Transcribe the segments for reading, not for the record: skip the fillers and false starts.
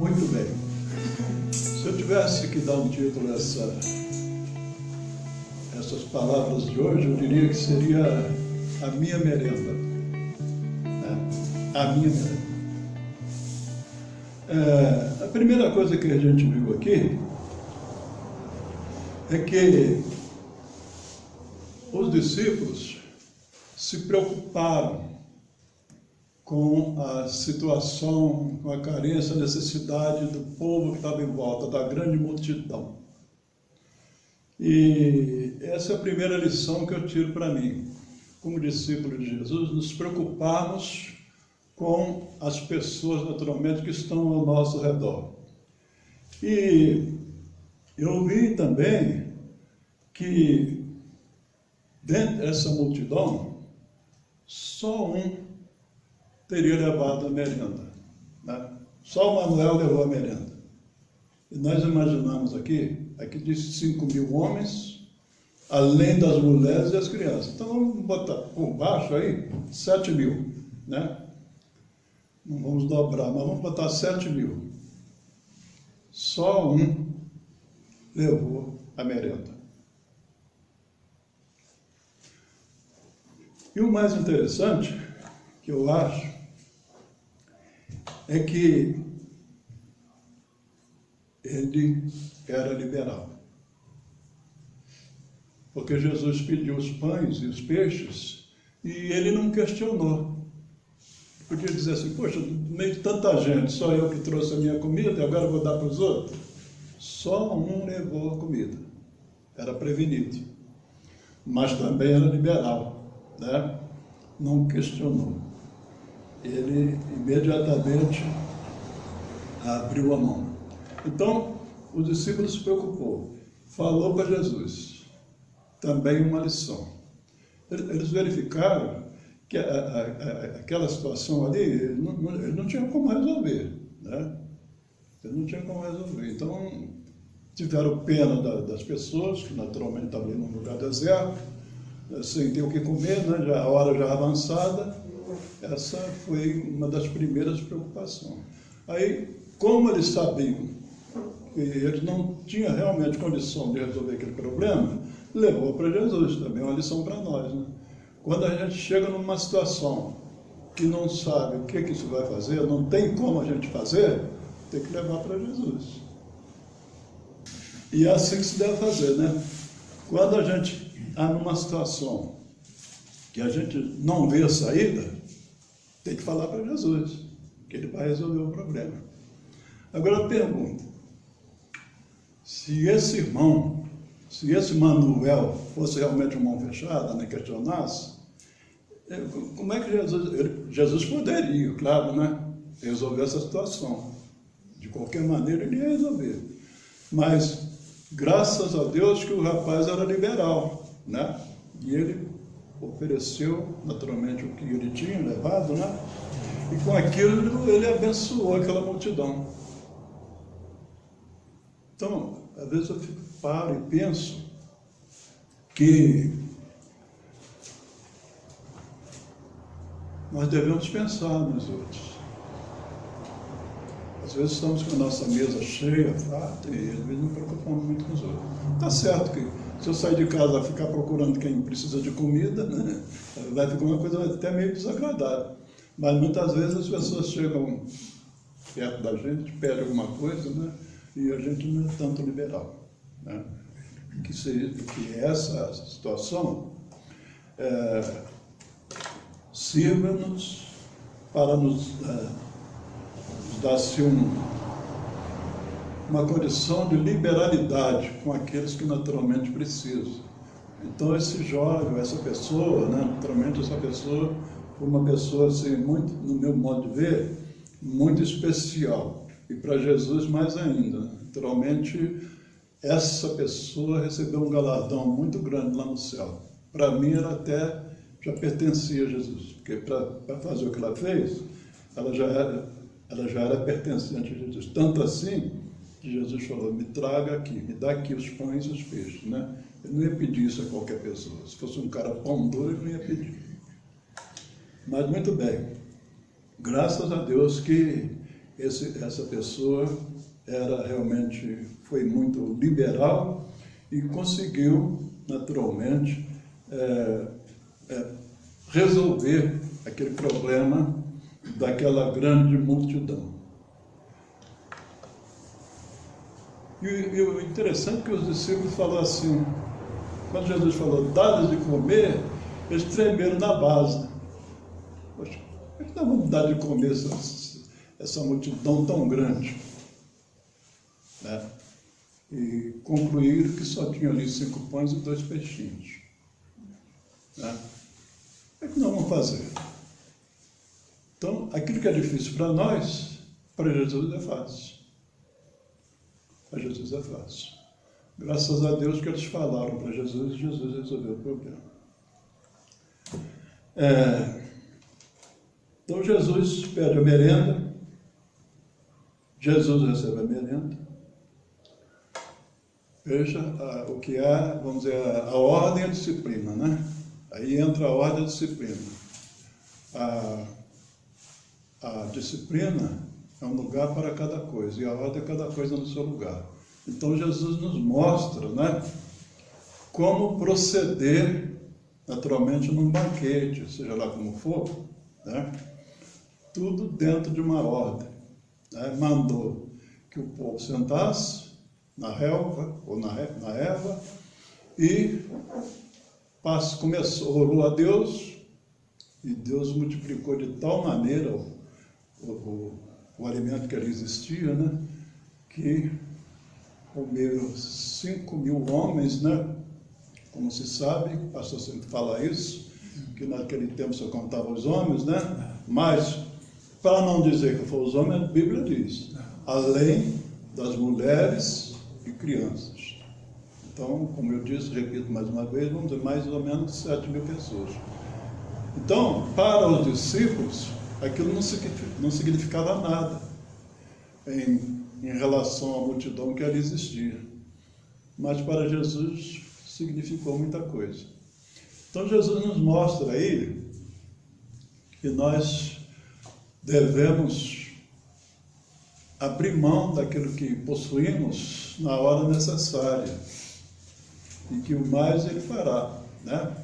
Muito bem. Se eu tivesse que dar um título a essas palavras de hoje, eu diria que seria a minha merenda. A minha merenda. A primeira coisa que a gente viu aqui é que os discípulos se preocuparam com a situação, com a carência, a necessidade do povo que estava em volta, da grande multidão. E essa é a primeira lição que eu tiro para mim. Como discípulo de Jesus, nos preocuparmos com as pessoas, naturalmente, que estão ao nosso redor. E eu vi também que dentro dessa multidão, só um teria levado a merenda, né? Só o Manuel levou a merenda. E nós imaginamos aqui diz 5.000 homens, além das mulheres e as crianças. Então vamos botar por baixo aí 7.000, né? Não vamos dobrar, mas vamos botar 7.000. Só um levou a merenda. E o mais interessante, que eu acho, é que ele era liberal. Porque Jesus pediu os pães e os peixes e ele não questionou. Podia dizer assim, poxa, no meio de tanta gente, só eu que trouxe a minha comida e agora vou dar para os outros. Só um levou a comida. Era prevenido. Mas também era liberal, né? Não questionou. Ele imediatamente abriu a mão. Então, o discípulo se preocupou, falou para Jesus. Também uma lição. Eles verificaram que aquela situação ali, ele não tinha como resolver, né? Ele não tinha como resolver. Então, tiveram pena das pessoas, que naturalmente estavam ali num lugar deserto, sem ter o que comer, né? Já, a hora já avançada. Essa foi uma das primeiras preocupações. Aí, como eles sabiam que eles não tinham realmente condição de resolver aquele problema, levou para Jesus, também é uma lição para nós, né? Quando a gente chega numa situação que não sabe o que isso vai fazer, não tem como a gente fazer, tem que levar para Jesus. E é assim que se deve fazer, né? Quando a gente está numa situação que a gente não vê a saída, tem que falar para Jesus, que ele vai resolver o problema. Agora eu pergunto, se esse irmão, se esse Manuel fosse realmente uma mão fechada, nem questionasse, como é que Jesus poderia, claro, né, resolver essa situação? De qualquer maneira ele ia resolver. Mas, graças a Deus que o rapaz era liberal, né? E ele ofereceu, naturalmente, o que ele tinha levado, né? E com aquilo ele abençoou aquela multidão. Então, às vezes eu paro e penso que nós devemos pensar nos outros. Às vezes estamos com a nossa mesa cheia, farta, e às vezes não preocupamos muito com os outros. Está certo que se eu sair de casa e ficar procurando quem precisa de comida, né, vai ficar uma coisa até meio desagradável. Mas muitas vezes as pessoas chegam perto da gente, pedem alguma coisa, né, e a gente não é tanto liberal, né? Que essa situação sirva-nos para nos dar assim, uma condição de liberalidade com aqueles que naturalmente precisam. Então esse jovem, essa pessoa, né, naturalmente essa pessoa foi uma pessoa assim, muito, no meu modo de ver, muito especial. E para Jesus mais ainda. Naturalmente, essa pessoa recebeu um galardão muito grande lá no céu. Para mim, ela até já pertencia a Jesus, porque para fazer o que ela fez, ela já era pertencente a Jesus. Tanto assim, que Jesus falou, me traga aqui, me dá aqui os pães e os peixes, né? Ele não ia pedir isso a qualquer pessoa. Se fosse um cara pão duro, ele não ia pedir. Mas muito bem, graças a Deus que essa pessoa foi muito liberal e conseguiu, naturalmente, resolver aquele problema daquela grande multidão. E o interessante é que os discípulos falaram assim, quando Jesus falou, dá-lhes de comer, eles tremeram na base. Poxa, como é que nós vamos dar de comer essa multidão tão grande? Né? E concluíram que só tinha ali 5 pães e 2 peixinhos. Né? O que nós vamos fazer? Então, aquilo que é difícil para nós, para Jesus é fácil. Para Jesus é fácil. Graças a Deus que eles falaram para Jesus e Jesus resolveu o problema. Então Jesus pede a merenda, Jesus recebe a merenda. Veja o que é, vamos dizer, a ordem e a disciplina, né? Aí entra a ordem e a disciplina. A disciplina é um lugar para cada coisa, e a ordem é cada coisa no seu lugar. Então Jesus nos mostra, né, como proceder naturalmente num banquete, seja lá como for, né, tudo dentro de uma ordem. Né? Mandou que o povo sentasse na relva ou na erva e orou a Deus, e Deus multiplicou de tal maneira o alimento que ali existia, né, que comeram 5.000 homens, né? Como se sabe, o pastor sempre fala isso, que naquele tempo só contava os homens, né? Mas, para não dizer que foram os homens, a Bíblia diz, além das mulheres e crianças. Então, como eu disse, repito mais uma vez, vamos dizer, mais ou menos 7.000 pessoas. Então, para os discípulos, aquilo não significava nada em relação à multidão que ali existia. Mas para Jesus significou muita coisa. Então Jesus nos mostra aí que nós devemos abrir mão daquilo que possuímos na hora necessária. E que o mais Ele fará, né?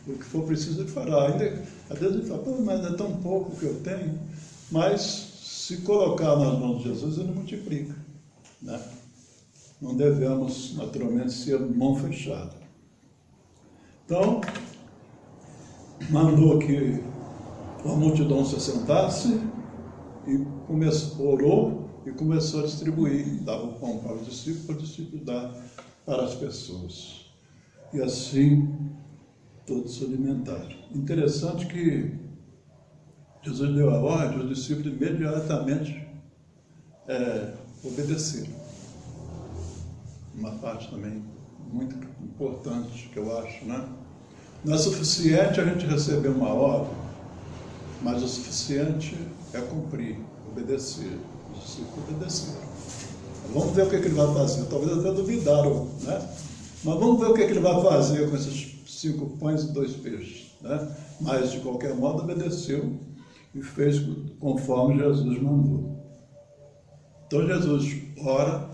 O que for preciso Ele fará. Ainda, às vezes Ele fala, pô, mas é tão pouco que eu tenho. Mas se colocar nas mãos de Jesus, Ele multiplica. Né? Não devemos, naturalmente, ser mão fechada. Então, mandou que a multidão se assentasse e orou e começou a distribuir. Dava o pão para os discípulos dar para as pessoas. E assim, todos se alimentaram. Interessante que Jesus deu a ordem, os discípulos imediatamente obedeceram. Uma parte também muito importante que eu acho, né? Não é suficiente a gente receber uma ordem, mas o suficiente é cumprir, obedecer. Os discípulos obedeceram. Vamos ver o que ele vai fazer. Talvez até duvidaram, né? Mas vamos ver o que ele vai fazer com esses 5 pães e 2 peixes, né? Mas, de qualquer modo, obedeceu e fez conforme Jesus mandou. Então Jesus ora,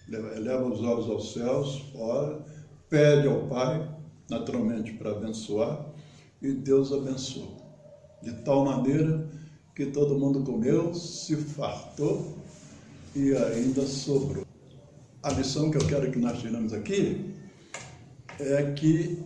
eleva os olhos aos céus, ora, pede ao Pai, naturalmente para abençoar, e Deus abençoou. De tal maneira que todo mundo comeu, se fartou e ainda sobrou. A lição que eu quero que nós tiramos aqui é que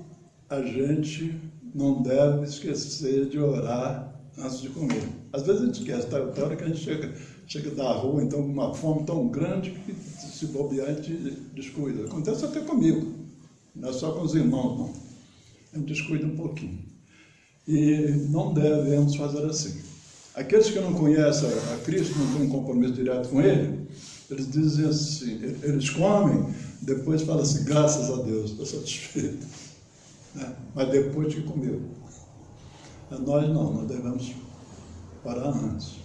a gente não deve esquecer de orar antes de comer. Às vezes a gente esquece, tá? Até a hora que a gente chega da rua, então, com uma fome tão grande que se bobear a gente descuida. Acontece até comigo, não é só com os irmãos, não. A gente descuida um pouquinho. E não devemos fazer assim. Aqueles que não conhecem a Cristo, não têm um compromisso direto com Ele, eles dizem assim, eles comem, depois falam assim, graças a Deus, estou satisfeito. Né? Mas depois que comeu. Nós não, nós devemos parar antes.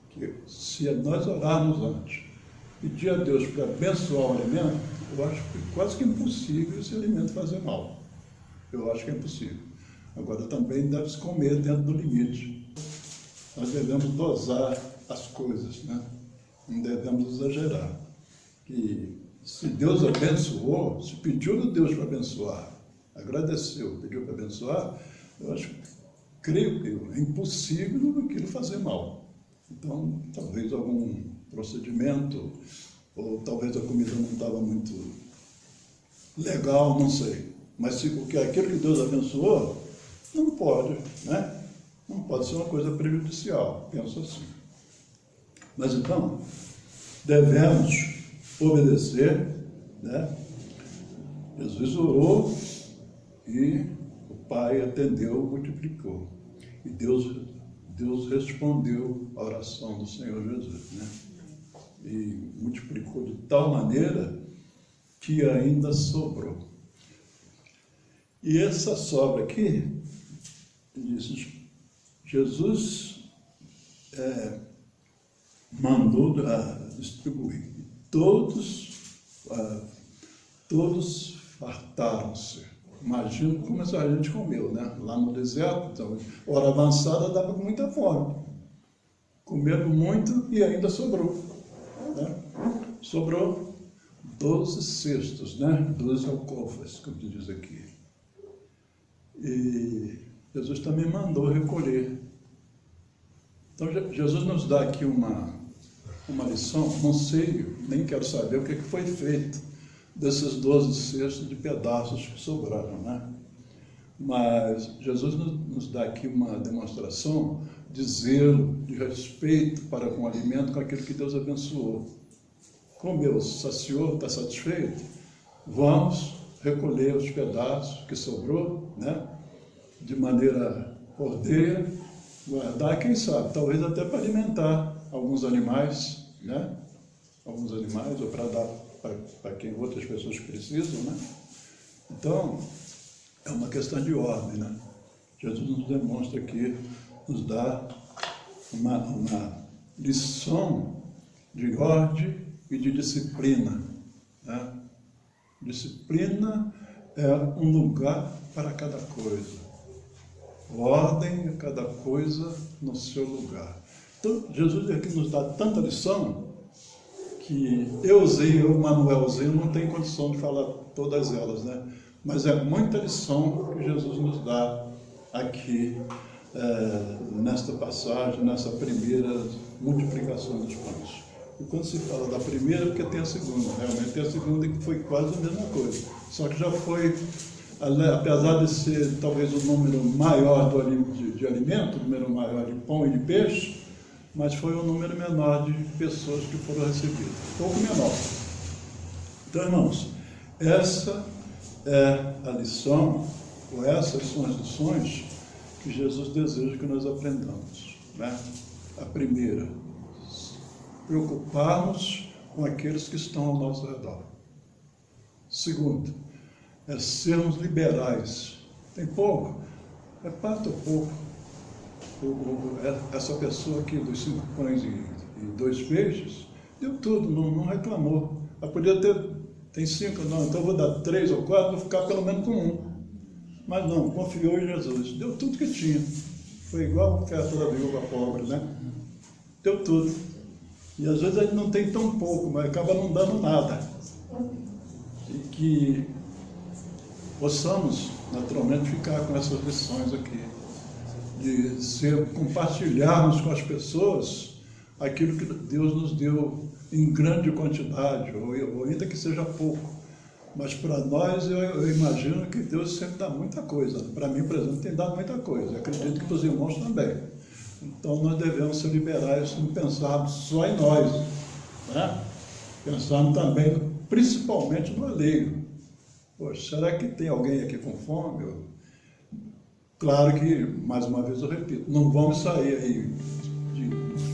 Que se nós orarmos antes, pedir a Deus para abençoar o alimento, eu acho que quase que impossível esse alimento fazer mal. Eu acho que é impossível. Agora também deve-se comer dentro do limite. Nós devemos dosar as coisas, né? Não devemos exagerar. Que se Deus abençoou, se pediu a Deus para abençoar, agradeceu, pediu para abençoar, eu acho, creio que é impossível aquilo fazer mal. Então, talvez algum procedimento, ou talvez a comida não estava muito legal, não sei. Mas se porque aquilo que Deus abençoou, não pode, né? Não pode ser uma coisa prejudicial, penso assim. Mas então, devemos obedecer, né? Jesus orou e o Pai atendeu, multiplicou. E Deus respondeu a oração do Senhor Jesus, né? E multiplicou de tal maneira que ainda sobrou. E essa sobra aqui, Jesus mandou distribuir. Todos fartaram-se. Imagina como essa gente comeu, né? Lá no deserto, então, hora avançada, dava com muita fome. Comeram muito e ainda sobrou, né? Sobrou 12 cestos, né? 12 alcofas, como diz aqui. E Jesus também mandou recolher. Então, Jesus nos dá aqui uma lição. Não sei, nem quero saber o que foi feito desses 12 cestos de pedaços que sobraram, né? Mas Jesus nos dá aqui uma demonstração de zelo, de respeito para com o alimento, com aquilo que Deus abençoou. Comeu, saciou, está satisfeito? Vamos recolher os pedaços que sobrou, né? De maneira ordeira, guardar, quem sabe, talvez até para alimentar alguns animais, né? Alguns animais, ou para dar para quem outras pessoas precisam, né? Então, é uma questão de ordem, né? Jesus nos demonstra aqui, nos dá uma lição de ordem e de disciplina, né? Disciplina é um lugar para cada coisa. Ordem a cada coisa no seu lugar. Então, Jesus aqui nos dá tanta lição que eu, Manuelzinho, não tenho condição de falar todas elas, né? Mas é muita lição que Jesus nos dá aqui, nesta passagem, nessa primeira multiplicação dos pães. E quando se fala da primeira, porque tem a segunda, realmente tem a segunda que foi quase a mesma coisa, só que já foi, apesar de ser talvez o número maior de alimento, o número maior de pão e de peixe, mas foi um número menor de pessoas que foram recebidas, pouco menor. Então, irmãos, essa é a lição, ou essas são as lições que Jesus deseja que nós aprendamos, né? A primeira, preocuparmos com aqueles que estão ao nosso redor. Segundo, é sermos liberais. Tem pouco? Reparta pouco. Essa pessoa aqui dos 5 pães e 2 peixes, deu tudo, não reclamou. Ela podia tem 5, não, então eu vou dar 3 ou 4, vou ficar pelo menos com 1. Mas não, confiou em Jesus, deu tudo que tinha. Foi igual a oferta da viúva pobre, né? Deu tudo. E às vezes a gente não tem tão pouco, mas acaba não dando nada. E que possamos, naturalmente, ficar com essas lições aqui. De compartilharmos com as pessoas aquilo que Deus nos deu em grande quantidade, ou ainda que seja pouco. Mas para nós, eu imagino que Deus sempre dá muita coisa. Para mim, por exemplo, tem dado muita coisa. Eu acredito que para os irmãos também. Então, nós devemos ser liberais, não pensarmos só em nós, né? Pensarmos também, principalmente no alheio. Poxa, será que tem alguém aqui com fome? Claro que, mais uma vez eu repito, não vamos sair aí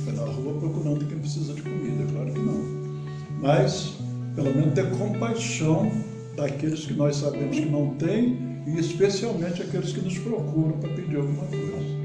pela rua procurando quem precisa de comida, claro que não. Mas, pelo menos, ter compaixão daqueles que nós sabemos que não têm, e especialmente aqueles que nos procuram para pedir alguma coisa.